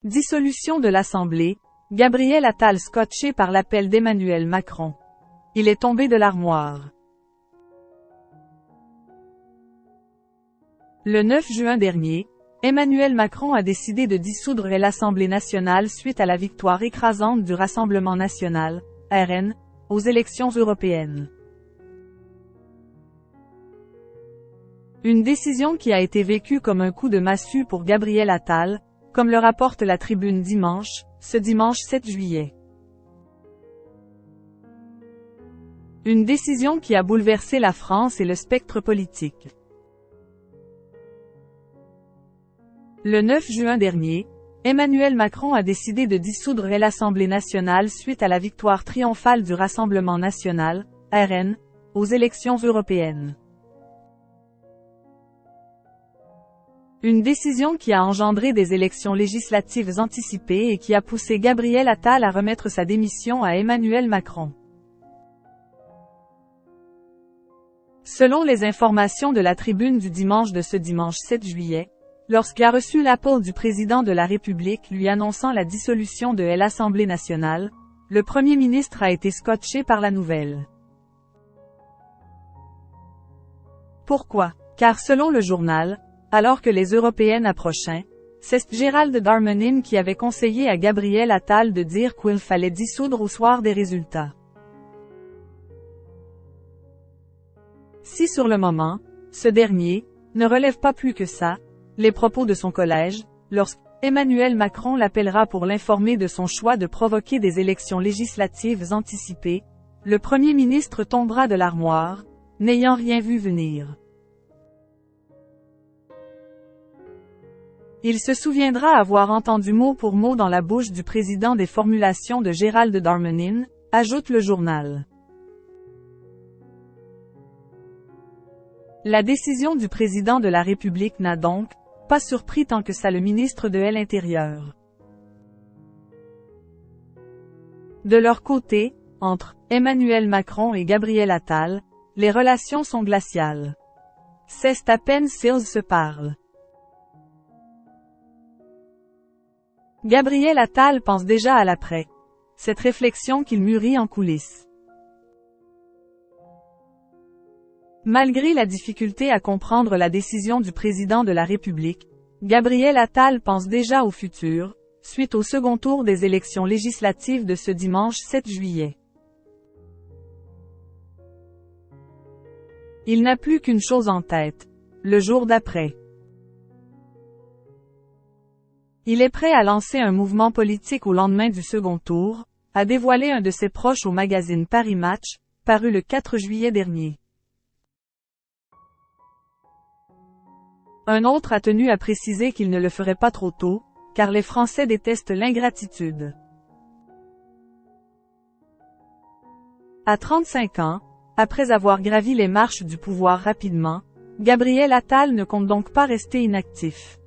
Dissolution de l'Assemblée, Gabriel Attal scotché par l'appel d'Emmanuel Macron. Il est tombé de l'armoire. Le 9 juin dernier, Emmanuel Macron a décidé de dissoudre l'Assemblée nationale suite à la victoire écrasante du Rassemblement national, RN, aux élections européennes. Une décision qui a été vécue comme un coup de massue pour Gabriel Attal, comme le rapporte la Tribune dimanche, ce dimanche 7 juillet. Une décision qui a bouleversé la France et le spectre politique. Le 9 juin dernier, Emmanuel Macron a décidé de dissoudre l'Assemblée nationale suite à la victoire triomphale du Rassemblement national, RN, aux élections européennes. Une décision qui a engendré des élections législatives anticipées et qui a poussé Gabriel Attal à remettre sa démission à Emmanuel Macron. Selon les informations de la Tribune du dimanche de ce dimanche 7 juillet, lorsqu'il a reçu l'appel du président de la République lui annonçant la dissolution de l'Assemblée nationale, le Premier ministre a été scotché par la nouvelle. Pourquoi? Car selon le journal, alors que les européennes approchaient, c'est Gérald Darmanin qui avait conseillé à Gabriel Attal de dire qu'il fallait dissoudre au soir des résultats. Si sur le moment, ce dernier ne relève pas plus que ça, les propos de son collège, lorsque Emmanuel Macron l'appellera pour l'informer de son choix de provoquer des élections législatives anticipées, le Premier ministre tombera de l'armoire, n'ayant rien vu venir. Il se souviendra avoir entendu mot pour mot dans la bouche du président des formulations de Gérald Darmanin, ajoute le journal. La décision du président de la République n'a donc pas surpris tant que ça le ministre de l'Intérieur. De leur côté, entre Emmanuel Macron et Gabriel Attal, les relations sont glaciales. C'est à peine s'ils se parlent. Gabriel Attal pense déjà à l'après. Cette réflexion qu'il mûrit en coulisses. Malgré la difficulté à comprendre la décision du président de la République, Gabriel Attal pense déjà au futur, suite au second tour des élections législatives de ce dimanche 7 juillet. Il n'a plus qu'une chose en tête, le jour d'après. Il est prêt à lancer un mouvement politique au lendemain du second tour, a dévoilé un de ses proches au magazine Paris Match, paru le 4 juillet dernier. Un autre a tenu à préciser qu'il ne le ferait pas trop tôt, car les Français détestent l'ingratitude. À 35 ans, après avoir gravi les marches du pouvoir rapidement, Gabriel Attal ne compte donc pas rester inactif.